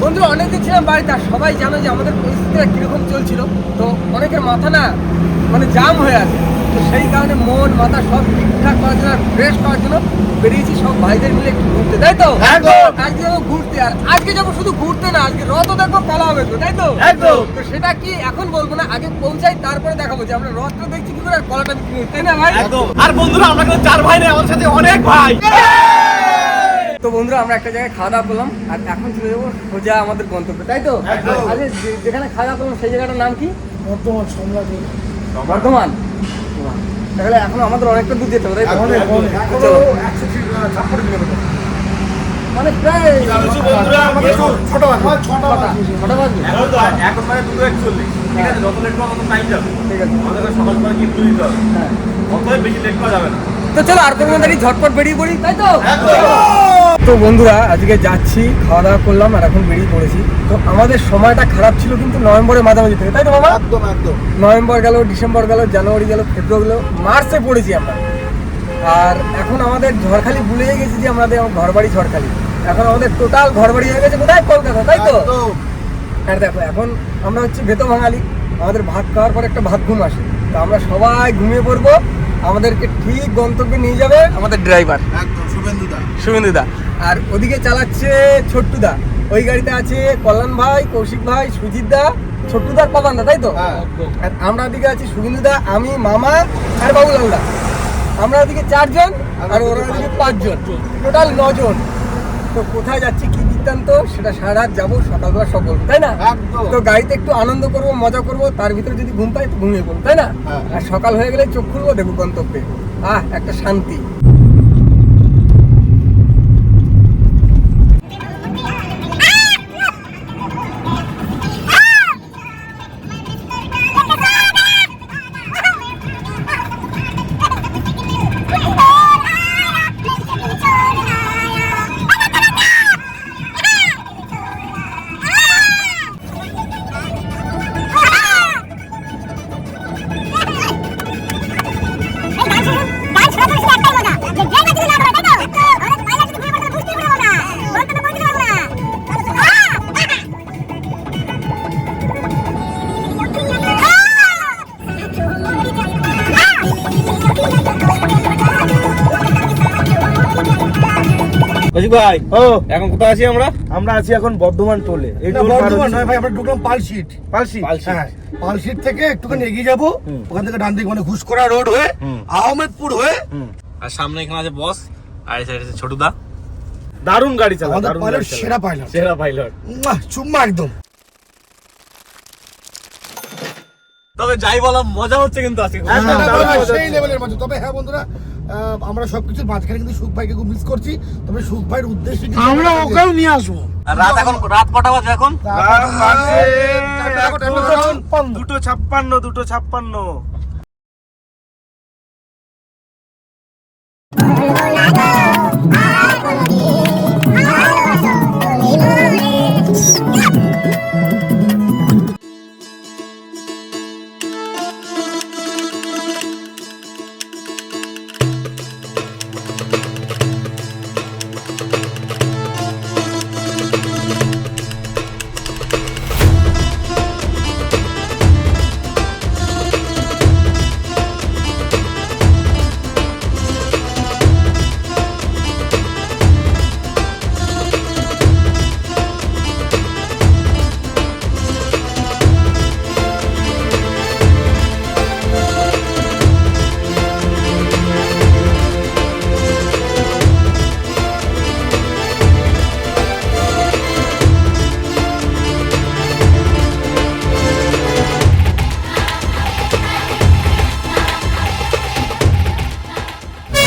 বন্ধুরা অনেকদিন ছিলাম বাড়িতে, আর সবাই জানো যে আমাদের পরিস্থিতিটা কীরকম চলছিল। তো অনেকের মাথা না মানে জাম হয়ে আছে, তো সেই কারণে মন মাথা সব ঠিকঠাক করার জন্য, ফ্রেশ করার জন্য বেরিয়েছি সব ভাইদের মিলে একটু ঘুরতে, তাই তো? আজকে যাবো ঘুরতে, আর আজকে যাবো শুধু ঘুরতে না, আজকে রথ দেখবো, কলা হবে তো, তাই তো? তো সেটা কি এখন বলবো না, আগে পৌঁছাই তারপরে দেখাবো যে আমরা রথটা দেখছি কি করে আর কলাটা বিক্রি করছি, তাই না ভাই? আর বন্ধুরা আমরা কিন্তু 4 ভাই নেই, আমাদের সাথে অনেক ভাই। তো বন্ধুরা আমরা একটা জায়গায় খাওয়া দাওয়া করলাম, আর এখন চলে যাবো সোজা আমাদের গন্তব্যে, তাই তো? আরে যেখানে খাওয়া দাওয়া করলাম সেই জায়গাটার নাম কি? বর্ধমান সম্রাট। বর্ধমান। তাহলে এখন আমাদের অনেকটা দূর যেতে হবে, তাই তো? মানে প্রায় ছটা বাজবে। ছটা বাজবে। এখন মানে 2:41, ঠিক আছে? যত লেট আমাদের টাইম যাবে, ঠিক আছে, আমাদের সকাল সকাল কিন্তু দিতে হবে, হ্যাঁ। অতএব বেশি লেট করা যাবে না। তো চলো আর কোনো দাঁড়িয়ে ঝটপট বেরিয়ে পড়ি, তাই তো? তো বন্ধুরা আজকে যাচ্ছি, খাওয়া দাওয়া করলাম আর এখন বেরিয়ে পড়েছি। তো আমাদের সময়টা খারাপ ছিল কিন্তু নভেম্বরের মাঝামাঝি থেকে, তাই তো বাবা? একদম একদম। নভেম্বর গেল, ডিসেম্বর গেল, জানুয়ারি গেল, ফেব্রুয়ারি গেল, মার্চে পড়েছি আমরা। আর এখন আমাদের ঝড়খালি ভুলে গেছি যে আমাদের ঘর বাড়ি ঝড়খালি, এখন আমাদের টোটাল ঘর বাড়ি হয়ে গেছে কোথায়? কলকাতা, তাই তো? আর দেখো এখন আমরা হচ্ছে ভেতো বাঙালি, আমাদের ভাত খাওয়ার পর একটা ভাত ঘুম আসে, তো আমরা সবাই ঘুমিয়ে পড়বো। আমাদেরকে ঠিক গন্তব্যে নিয়ে যাবে আমাদের ড্রাইভার একদম শুভেন্দুদা, আর ওদিকে চালাচ্ছে ছোট্টুদা। ওই গাড়িতে আছে কল্যাণ ভাই, কৌশিক ভাই, সুজিত দা, ছোট্টুদার পাবানদা, তাই তো? আর আমরা ওদিকে আছি শুভেন্দুদা, আমি, মামা আর বাবুলালদা। আমরা ওদিকে 4 জন আর ওরা ওদিকে 5 জন, টোটাল 9 জন। তো কোথায় যাচ্ছি কি বৃত্তান্ত সেটা সারা রাত যাবো, সকালবেলা সব বলবো, তাই না? তো গাড়িতে একটু আনন্দ করবো, মজা করবো, তার ভিতরে যদি ঘুম পাই তো ঘুমিয়ে পড়বো, তাই না? আর সকাল হয়ে গেলে চোখ খুলবো, দেখবো গন্তব্যে, একটা শান্তি। ভাই এখন কোথায় আছি আমরা? আমরা আছি এখন বর্ধমান টোলে। এই বর্ধমান নয় ভাই, আমরা ঢুকলাম পালশিট। হ্যাঁ, পালশিট থেকে একটুখানি এগিয়ে যাবো, ওখান থেকে ডান দিকে মানে ঘুষকরা রোড হয়ে আহমেদপুর হয়ে, আর সামনে এখানে আছে বস, আর এই সাইডে আছে ছোটুদা। দারুণ গাড়ি চালায়, আমাদের পাইলট সেরা পাইলট, চুম্মা একদম। তবে যাই বলা মজা হচ্ছে কিন্তু আজকে সেই লেভেলের মজা। তবে হ্যাঁ বন্ধুরা, আমরা সবকিছুর মাঝখানে কিন্তু সুখ ভাইকে খুব মিস করছি। তবে সুখ ভাইয়ের উদ্দেশ্যে আমরা ওকেও নিয়ে আসবো। রাত কটা বাজে এখন? 2:56।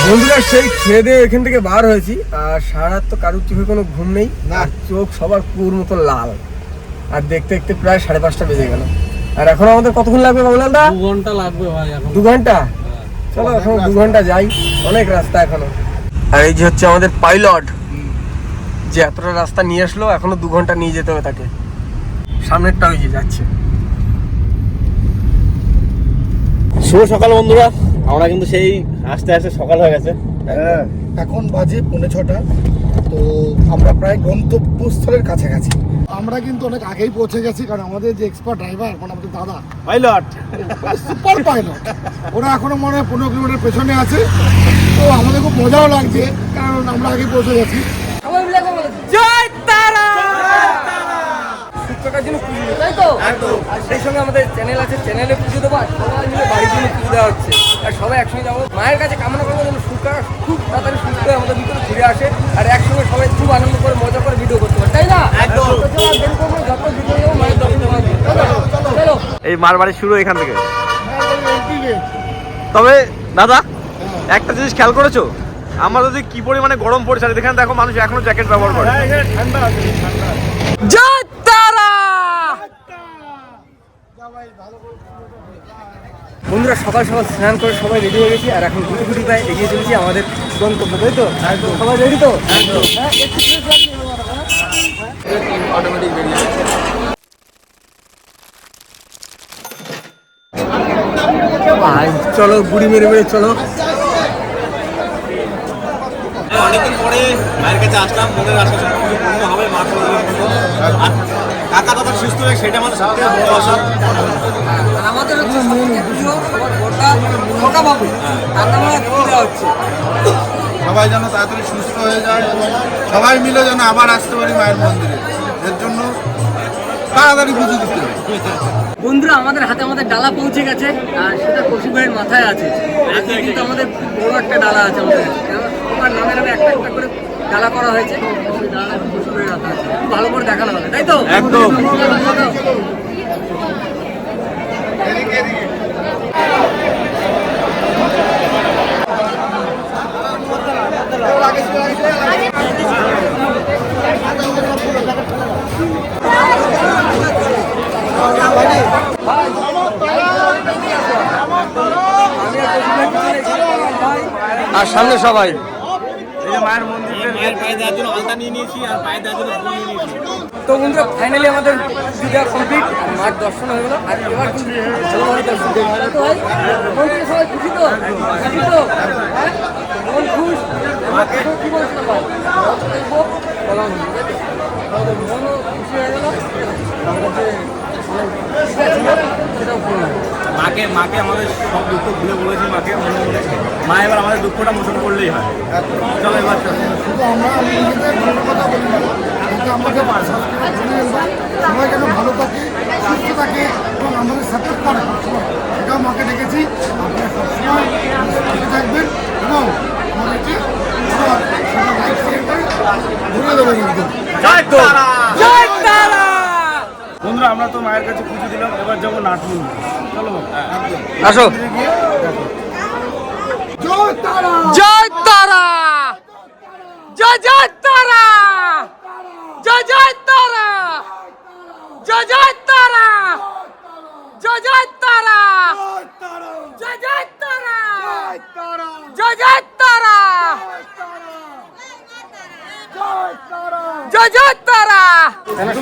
বন্ধুরা সেই খেয়ে দিয়ে এখান থেকে বার হয়েছি, আর সারা রাত তো কারোর চোখে কোনো ঘুম নেই, আর চোখ সবার কুয়োর মতো লাল, আর দেখতে দেখতে প্রায় 5:30 বেজে গেল। আর এখন আমাদের কতক্ষণ লাগবে বাবুলালদা? 2 ঘন্টা লাগবে ভাই। এখন 2 ঘন্টা? চলো এখন 2 ঘন্টা যাই, অনেক রাস্তা এখনো। আর এই যে হচ্ছে আমাদের পাইলট, যে এতটা রাস্তা নিয়ে আসলো, এখনো 2 ঘন্টা নিয়ে যেতে হবে তাকে। সামনেরটা ওই যে যাচ্ছে। শুভ সকাল বন্ধুরা, আমরা কিন্তু সেই আস্তে আস্তে সকাল হয়ে গেছে। এখন বাজে 6:45। তো আমরা প্রায় গন্তব্যস্থলের কাছাকাছি। আমরা কিন্তু অনেক আগেই পৌঁছে গেছি, কারণ আমাদের যে এক্সপার্ট ড্রাইভার মানে আমাদের দাদা পাইলট সুপার পাইলট, ওরা এখনো মনে হয় 15 কিলোমিটার পেছনে আছে। তো আমাদের খুব মজাও লাগছে কারণ আমরা আগে পৌঁছে গেছি। জয় তারা! শুক্রটার জন্য পুজো দেবো, তাই তো? আর সেই সঙ্গে আমাদের চ্যানেল আছে, চ্যানেলে পুজো দেবো, আর সবাই মিলে বাড়ির জন্য পুজো দেওয়া হচ্ছে। আর সবাই একসঙ্গে যাবো, মায়ের কাছে কামনা করবো যেন শুক্র খুব তাড়াতাড়ি সুস্থ হয়ে আমাদের ভিতরে ঘুরে আসে, আর একসঙ্গে সবাই খুব আনন্দ করে মজা করে ভিডিও করতে পারে, তাই না? তো চলো, আর দেরি করবো না, যত ভিডিও দেবো মায়ের দর্শন দেওয়া হবে। চলো। এই মার বাড়ি শুরু এখান থেকে। তবে দাদা একটা জিনিস খেয়াল করেছো, আমাদের যে কি পরিমাণে গরম পড়ছে, আর এখানে দেখো মানুষ এখনো জ্যাকেট ব্যবহার করে। জয় তারা! বন্ধুরা সকাল সকাল স্নান করে সবাই রেডি হয়ে গেছি, আর এখন গুটি গুটি পায়ে এগিয়ে চলেছি আমাদের গন্তব্য, তাই তো? সবাই রেডি তো? হ্যাঁ, একটু অটোমেটিক বেরিয়ে যাচ্ছে। চলো গুড়ি মেরে মেরে চলো। অনেকদিন পরে মায়ের কাছে আসলাম, মনের আশা পূর্ণ হবে, মা কাকা দাদা সুস্থ হয়ে, সেটা আমাদের সবথেকে বড় আশা। আর আমাদের হচ্ছে পুজো, সবার বড়টা খোকা বাবু, তার নামে পুজো দেওয়া হচ্ছে। সবাই যেন তাড়াতাড়ি সুস্থ হয়ে যায় এবং সবাই মিলে যেন আবার আসতে পারি মায়ের মন্দিরে, এর জন্য তাড়াতাড়ি পুজো দিতে হবে। বন্ধুরা আমাদের হাতে আমাদের ডালা পৌঁছে গেছে, আর সেটা কৌশিক ভাইয়ের মাথায় আছে। আজকে কিন্তু আমাদের বড় একটা ডালা আছে আমাদের কাছে, সবার নামে নামে একটা একটা করে ডালা করা হয়েছে, সেই ডালা কৌশিক ভাইয়ের হাতে আছে। খুব ভালো করে দেখানো হবে, তাই তো? একদম। আর সামনে সবাই মায়ের মন্দিরে মায়ের পায়ে দেওয়ার জন্য আলতা নিয়ে নিয়েছি, আর পায়ে দেওয়ার জন্য ফুল নিয়ে নিয়েছি। তো বন্ধুরা ফাইনালি আমাদের পূজা কমপ্লিট, মার দর্শন হয়ে গেল, আর এবার কিন্তু ভালোভাবে দর্শন দেখবো, তাই তো ভাই? মন থেকে সবাই খুশি তো? খুশি তো? হ্যাঁ? মন খুশ? মাকে কি বলছিল ভাই? দেখবো বলা হলো, তাই তো? আমাদের মনও খুশি হয়ে গেল, আমাদের যে ইচ্ছা ছিল সেটাও পূরণ হলো। মাকে আমাদের সব দুঃখ ভুলে বলেছি, মাকে মনে মনে মা এবার আমাদের দুঃখটা মোচন করলেই হয়। চলো এবার শুধু আমরা নিজেদের ভালো কথা বলি না, কিন্তু আমাকে সবাই যেন ভালো থাকে, সুস্থ থাকে এবং আমাদের সাপোর্ট করে সবসময়, সেটাও মাকে ডেকেছি। আপনারা সবসময় সুস্থ থাকবেন এবং আমাদেরকে ঘুরে দেবেন একদম। জয় তারা! বন্ধুরা আমরা তো মায়ের কাছে পুজো দিলাম, এবার যাবো নাটমুন। চলো আসো। জয় তারা! জয় তারা! জয় জয় তারা! জয় জয় তারা! জয় জয় তারা! জয় জয় তারা! জয় জয় তারা! জয় জয় তারা! জয় জয় তারা!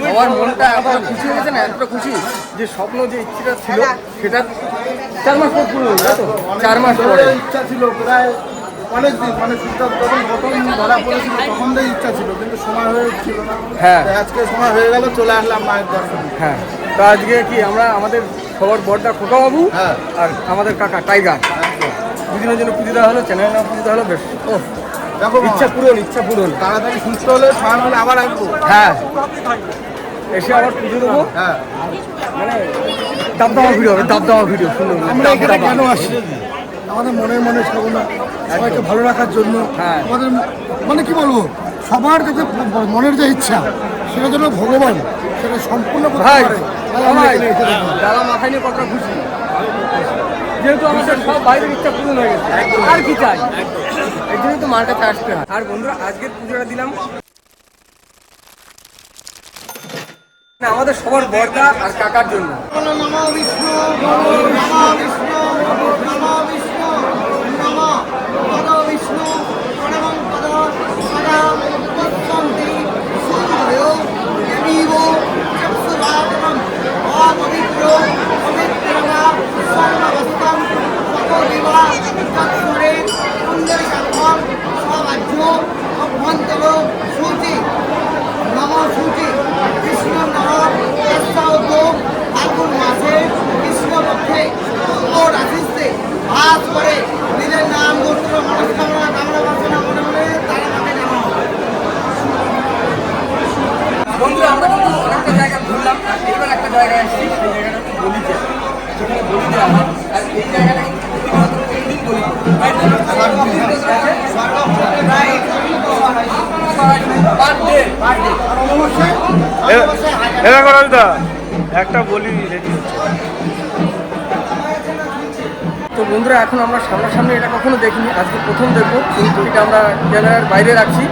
সবার মনটা এতটা খুশি হয়ে গেছে না, এতটা খুশি যে স্বপ্ন যে ইচ্ছেটা ছিল সেটা 4 মাস পর পূরণ হলো, তাই তো? 4 মাস পরে ইচ্ছা ছিল প্রায় অনেক দিন, মানে শীতকাল যখন প্রথম ধরা পড়েছিল তখন থেকে ইচ্ছা ছিল, কিন্তু সময় হয়ে উঠছিল না। হ্যাঁ। তাই আজকে সময় হয়ে গেল, চলে আসলাম মায়ের দর্শন। হ্যাঁ, তো আজকে কি আমরা আমাদের সবার বড়টা খোকা বাবু হ্যাঁ। আর আমাদের কাকা টাইগার দুদিনের জন্য পুজো দেওয়া হলো, চ্যানেলের নাম পুজো দেওয়া হলো। বেশ, ও দেখো ইচ্ছা পূরণ। তাড়াতাড়ি সুস্থ হলে সবাই মিলে আবার আসবো। হ্যাঁ, এসে আবার পুজো দেবো, হ্যাঁ, মানে দাবদামা ভিডিও হবে, দাবদামা ভিডিও সুন্দর। আমরা এখানে কেন আসি? আমাদের মনে ভাবনা সবাইকে ভালো রাখার জন্য। হ্যাঁ। আমাদের মানে কি বলবো, সবার যাতে মনের যে ইচ্ছা সেটা যেন ভগবান সেটা সম্পূর্ণ করতে ভাই পারে। তাই আমরা এখানে এসে দেখি। ডালা মাথায় নিয়ে কতটা খুশি, যেহেতু আমাদের সব বাইরের ইচ্ছা পূরণ হয়ে গেছে, আর কি চাই? এই জন্যই তো মার কাছে আসতে হয়। আর বন্ধুরা আজকের পুজোটা দিলাম আমাদের সবার বড়দা আর কাকার জন্য। নমো বিষ্ণু, নমো বিষ্ণু, নমো বিষ্ণু, নমো পদ বিষ্ণু, পরমং পদ সদা তৎসন্তি সূর্যো দেবীব চক্ষুরাতম অপবিত্র পবিত্রবা সর্ববস্তম সতদিবা চক্ষুরে পুণ্ডরিকাক্ষম সবাজ্য অভ্যন্তর সূচি নমো সূচি কৃষ্ণ এরা করা দা একটা বলি রেডি। তো বন্ধুরা এখন আমরা সামনাসামনি এটা কখনো দেখিনি, আজকে প্রথম দেখবো, কিন্তু এটা আমরা ক্যামেরার বাইরে রাখছি।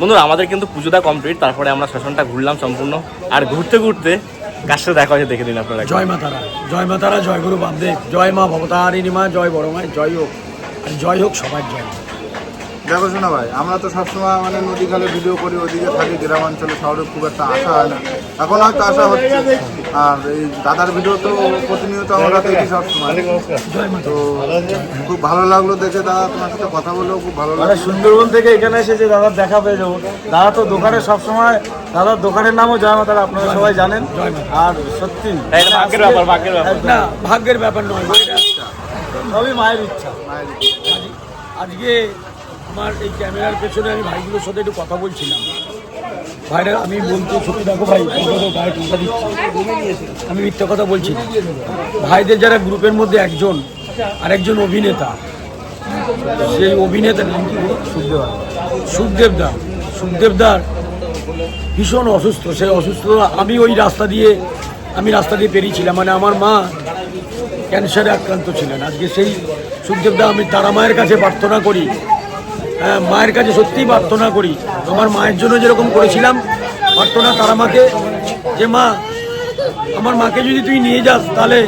বন্ধুরা আমাদের কিন্তু পুজোটা কমপ্লিট, তারপরে আমরা সেশনটা ঘুরলাম সম্পূর্ণ। আর ঘুরতে ঘুরতে কার সাথে দেখা হয়েছে দেখে দিন আপনারা। জয় মা তারা, জয় মা তারা, জয় গুরু বামদেব, জয় মা ভবতারিণী মা, জয় বড় মায়ের জয় হোক, আর জয় হোক সবার জয়। দেখো শোনা ভাই, আমরা তো সবসময় মানে নদী খালে ভিডিও করি, ওদিকে থাকি গ্রামাঞ্চলে, শহরে খুব একটা আসা হয় না, এখন হয়তো আসা হচ্ছে। আর এই দাদার ভিডিও তো প্রতিনিয়ত আমরা দেখি সবসময়, তো খুব ভালো লাগলো দেখে। দাদা তোমার সাথে কথা বলেও খুব ভালো লাগলো। সুন্দরবন থেকে এখানে এসে যে দাদার দেখা পেয়ে যাবো, দাদা তো দোকানে সবসময়, দাদার দোকানের নামও জয় মা তারা, আপনারা সবাই জানেন। আর সত্যি ভাগ্যের ব্যাপার, ভাগ্যের ব্যাপার। না, ভাগ্যের ব্যাপার নয়, সবই মায়ের ইচ্ছা। আজকে আমার এই ক্যামেরার পেছনে আমি ভাইগুলোর সাথে একটু কথা বলছিলাম। ভাইরা আমি বলতে সত্যি, দেখো ভাই গায়ে টোকা দিচ্ছি, আমি মিথ্যা কথা বলছি না। ভাইদের যারা গ্রুপের মধ্যে একজন আর একজন অভিনেতা, সেই অভিনেতার নাম কি সুখদেবদার ভীষণ অসুস্থ। সেই অসুস্থতা আমি রাস্তা দিয়ে পেরিয়েছিলাম, মানে আমার মা ক্যান্সারে আক্রান্ত ছিলেন। আজকে সেই সুখদেবদা, আমি তারা মায়ের কাছে প্রার্থনা করি, হ্যাঁ মায়ের কাছে সত্যিই প্রার্থনা করি, আমার মায়ের জন্য যেরকম করেছিলাম প্রার্থনা তারা মাকে, যে মা আমার মাকে যদি তুই নিয়ে যাস তাহলে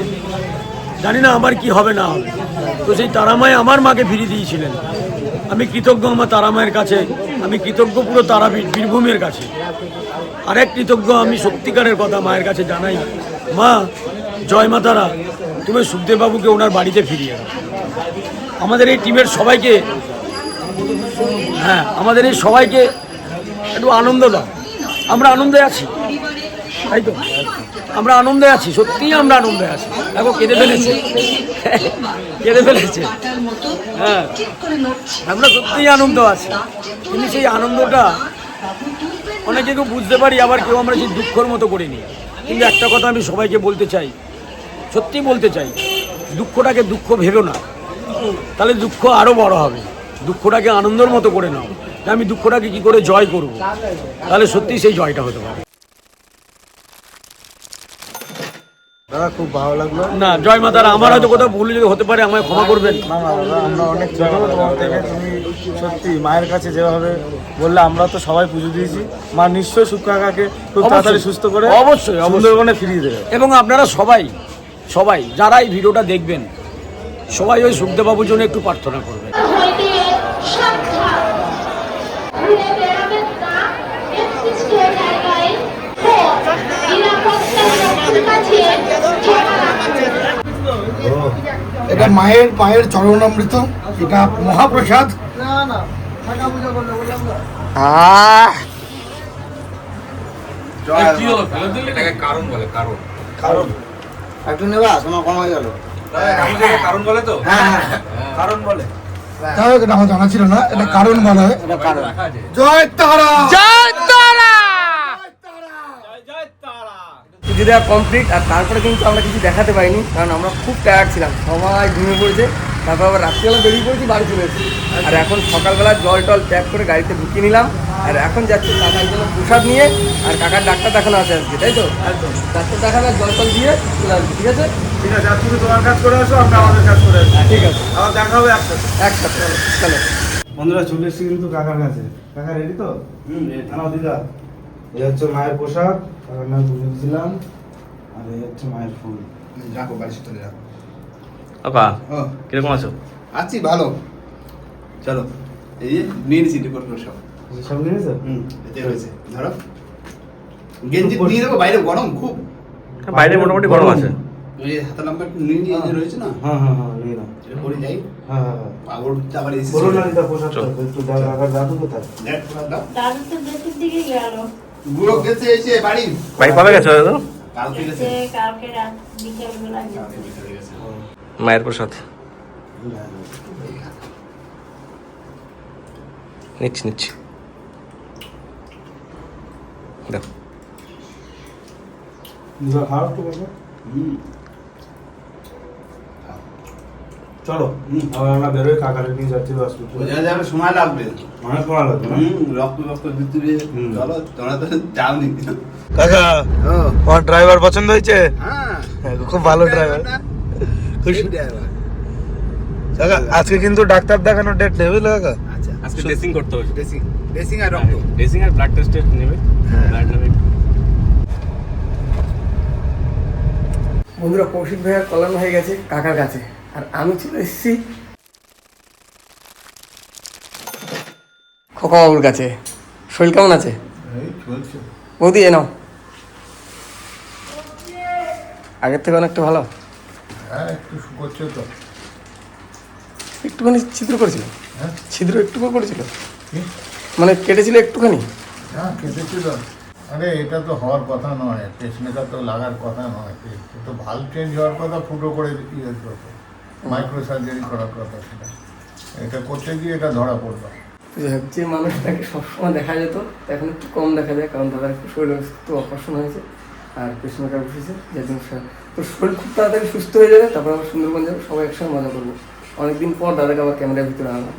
জানি না আমার কি হবে না হবে। তো সেই তারা মায় আমার মাকে ফিরিয়ে দিয়েছিলেন। আমি কৃতজ্ঞ আমার তারা মায়ের কাছে, আমি কৃতজ্ঞ পুরো তারাপীঠ বীরভূমের কাছে। আরেক কৃতজ্ঞ আমি সত্যিকারের কথা মায়ের কাছে জানাই, মা জয় মা তারা, তুমি সুখদেববাবুকে ওনার বাড়িতে ফিরিয়ে দাও। আমাদের এই টিমের সবাইকে, হ্যাঁ আমাদের এই সবাইকে একটু আনন্দ দাও। আমরা আনন্দে আছি, তাই তো আমরা আনন্দে আছি, সত্যিই আমরা আনন্দে আছি। দেখো কেঁদে ফেলেছে, হ্যাঁ আমরা সত্যিই আনন্দ আছি। কিন্তু সেই আনন্দটা অনেকে কেউ বুঝতে পারি, আবার কেউ আমরা সেই দুঃখের মতো করে নিই। কিন্তু একটা কথা আমি সবাইকে বলতে চাই, সত্যি বলতে চাই, দুঃখটাকে দুঃখ ভেবো না, তাহলে দুঃখ আরও বড় হবে। দুঃখটাকে আনন্দের মতো করে নাও, আমি দুঃখটাকে কি করে জয় করব, তাহলে সত্যি সেই জয়টা হতে পারে। দাদা খুব ভালো লাগলো। না জয় মাতারা, আমার হয়তো কোথাও ভুল যদি হতে পারে আমায় ক্ষমা করবেন। না না দাদা, আমরা অনেক ছোট তোমার থেকে, তুমি সত্যি মায়ের কাছে যেভাবে বললে, আমরা তো সবাই পুজো দিয়েছি, মা নিশ্চয়ই সুখ কাকাকে খুব তাড়াতাড়ি সুস্থ করে অবশ্যই সুন্দরবনে ফিরিয়ে দেবে। এবং আপনারা সবাই যারা এই ভিডিওটা দেখবেন, সবাই ওই সুখদেববাবুর জন্য একটু প্রার্থনা করবেন। এটা মায়ের চরণামৃত, এটা মহাপ্রসাদ। একটু নেবা, সময় কম হয়ে গেল। কারণ বলে তো, কারণ বলে যাই হোক, এটা আমার জানা ছিল না, এটা কারণ বলা হয়। জয় তারা, জয় তারা। পুজো দেওয়া কমপ্লিট, আর তারপরে কিন্তু আমরা কিছু দেখাতে পারিনি, কারণ আমরা খুব টায়ার্ড ছিলাম, সবাই ঘুমিয়ে পড়েছে। তারপর আবার রাত্রিবেলা বেরিয়ে পড়েছি, বাড়ি চলে এসেছি। আর এখন সকালবেলা জল টল প্যাক করে গাড়িতে ঢুকিয়ে নিলাম, আর এখন যাচ্ছি কাকার জন্য প্রসাদ নিয়ে। আর কাকার ডাক্তার দেখানো আছে আজকে, তাই তো? ডাক্তার দেখানো, জল টল দিয়ে চলে আসবে, ঠিক আছে? ঠিক আছে, তুমি তোমার কাজ করে আসো, আমরা আমাদের কাজ করে আসি। ঠিক আছে, আবার দেখা হবে একসাথে। চলো। বন্ধুরা চলে এসেছি কিন্তু কাকার কাছে। কাকা রেডি তো? আনাও দিদা, এই হচ্ছে মায়ের পোশাক, কাকার নাম পুজো দিয়েছিলাম, আর এই হচ্ছে মায়ের ফুল। রাখো, বাড়ির সাথে রাখো। কাকা কিরকম আছো? আছি ভালো। চলো, এই যে নিয়ে নিয়েছি রিপোর্ট সব। সব নিয়েছো? এতে হয়েছে, ধরো গেঞ্জি নিয়ে দেবো, বাইরে গরম খুব। বাইরে মোটামুটি গরম আছে। ওই যে হাতা নাম্বার নিয়ে নিয়ে যে রয়েছে না, হ্যাঁ হ্যাঁ হ্যাঁ, নিয়ে নাও। এটা পরে যাই। হ্যাঁ হ্যাঁ হ্যাঁ, পাগল আবার এসে বলো না দিদা পোশাক একটু দাও। কাকার দাদু কোথায়? দেখ পোশাক দাও। দাদু তো দেশের দিকে গেল, বুড়ো গেছে এসে বাড়ি, ভাই কবে গেছো দাদু? কালকে গেছে। কালকে রাত বিকেল বেলা কালকে বিকেলে গেছে। মায়ের প্রসাদ নিচ্ছি। দেখো চলো আবার আমরা বেরোই, কাকারে নিয়ে যাচ্ছি হসপিটালে। বোঝা যাবে সময় লাগবে। অনেক পড়া লাগবে না? রক্ত রক্ত ভিতরে চলো, তোমরা তো যাওনি। কাকা আমার ড্রাইভার পছন্দ হয়েছে? হ্যাঁ, খুব ভালো ড্রাইভার। খুশি ড্রাইভার। কাকা আজকে কিন্তু ডাক্তার দেখানোর ডেট নেই বুঝলে কাকা? আচ্ছা, আজকে ড্রেসিং করতে হবে, ড্রেসিং ড্রেসিং আর রক্ত। ড্রেসিং আর ব্লাড টেস্ট নেবে, ব্লাড নেবে। বন্ধুরা কৌশিক ভাইয়া কল্যাণ হয়ে গেছে কাকার কাছে, আর আমি চলে এসেছি খোকা বাবুর কাছে। শরীর কেমন আছে বৌদি? এ নাও, আগের থেকে অনেকটা ভালো? হ্যাঁ একটু শুকোচ্ছে তো। একটুখানি ছিদ্র করেছিল? হ্যাঁ। ছিদ্র একটু করেছিল মানে কেটেছিল একটুখানি? হ্যাঁ কেটেছিল। আরে এটা তো হওয়ার কথা নয়, পেসমেকার তো লাগার কথা নয়, তো ভাল্ব চেঞ্জ হওয়ার কথা, ফুটো করে ইয়ে করতো, মাইক্রো সার্জারি করার কথা ছিল। এটা করতে গিয়ে এটা ধরা পড়লো। যে মানুষটাকে সবসময় দেখা যেত এখন একটু কম দেখা যায়, কারণ দাদার একটু শরীর একটু অপারেশন হয়েছে আর পেসমেকার বসেছে, যার জন্য তো শরীর খুব তাড়াতাড়ি সুস্থ হয়ে যাবে, তারপর আমরা সুন্দরবন যাবো, সবাই একসঙ্গে মজা করবো। অনেকদিন পর দাদাকে আবার ক্যামেরার ভিতরে আনলাম।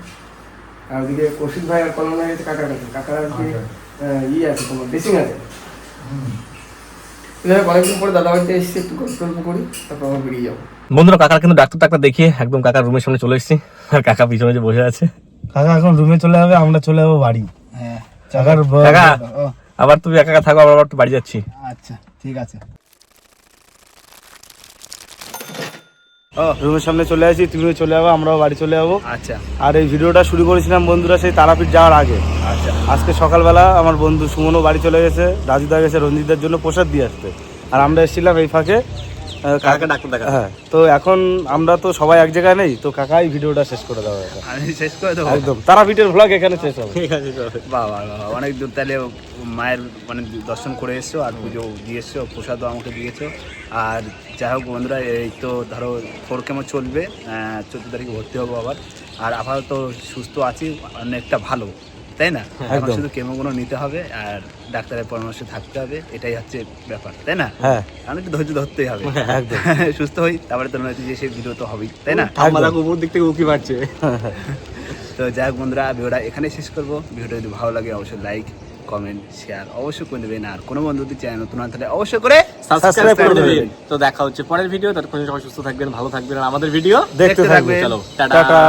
আর ওদিকে কৌশিক ভাই আর কল্যাণ হয়ে গেছে কাকার কাছে। কাকার আর কি ইয়ে আছে, তোমার ড্রেসিং আছে। অনেকদিন পরে দাদা বাড়িতে এসেছি, একটু গল্প টল্প করি, তারপর আমরা বেরিয়ে যাবো। বন্ধুরা কাকার কিন্তু ডাক্তার দেখিয়ে একদম কাকার রুমের সামনে চলে এসেছি, আর কাকা পিছনে যে বসে আছে। কাকা এখন রুমে চলে যাবে, আমরা চলে যাবো বাড়ি। হ্যাঁ কাকার কাকা আবার তুমি একা একা থাকো, আবার একটু বাড়ি যাচ্ছি। আচ্ছা ঠিক আছে। রুমের সামনে চলে আসি, তুমিও চলে যাবো, আমরাও বাড়ি চলে যাবো। আচ্ছা আর এই ভিডিওটা শুরু করেছিলাম বন্ধুরা সেই তারাপীঠ যাওয়ার আগে। আচ্ছা। আজকে সকালবেলা আমার বন্ধু সুমনও বাড়ি চলে গেছে, রাজুদা গেছে রঞ্জিতদের জন্য প্রসাদ দিয়ে আসতে, আর আমরা এসেছিলাম এই ফাঁকে কাকাকে ডাক্তার দেখা। হ্যাঁ, তো এখন আমরা তো সবাই এক জায়গায় নেই, তো কাকাই ভিডিওটা শেষ করে দেওয়া হবে। আমি শেষ করে দেবো। একদম তারাপীঠের ভ্লগ এখানে শেষ হবে। ঠিক আছে চলো। বাবা অনেক দূর তাহলে মায়ের মানে দর্শন করে এসছো, আর পুজো দিয়ে এসছো, প্রসাদও আমাকে দিয়েছো। আর যাই হোক বন্ধুরা, এই তো ধরো 4 কেমো চলবে, 14 তারিখে ভর্তি হবো আবার। আর আপাতত সুস্থ আছি, অনেকটা ভালো, তাই না? এখন শুধু কেমোগুলো নিতে হবে আর ডাক্তারের পরামর্শে থাকতে হবে, এটাই হচ্ছে ব্যাপার, তাই না? হ্যাঁ আমি একটু ধৈর্য ধরতেই হবে, একদম। সুস্থ হই, তারপরে তো নয় যে সেই ভিডিও তো হবেই, তাই না? ঠাম্মা দেখো উপর দিক থেকে উকি মারছে। তো যাই হোক বন্ধুরা, ভিডিওটা এখানে শেষ করবো। ভিডিওটা যদি ভালো লাগে অবশ্যই লাইক কমেন্ট শেয়ার অবশ্যই করে দেবেন, আর কোনো বন্ধু যদি চ্যানেল নতুন হয় তাহলে অবশ্যই করে সাবস্ক্রাইব করে দেবেন। তো দেখা হচ্ছে পরের ভিডিও, ততক্ষণ সবাই সুস্থ থাকবেন, ভালো থাকবেন, আর আমাদের ভিডিও দেখতে থাকবে। চলো টাটা।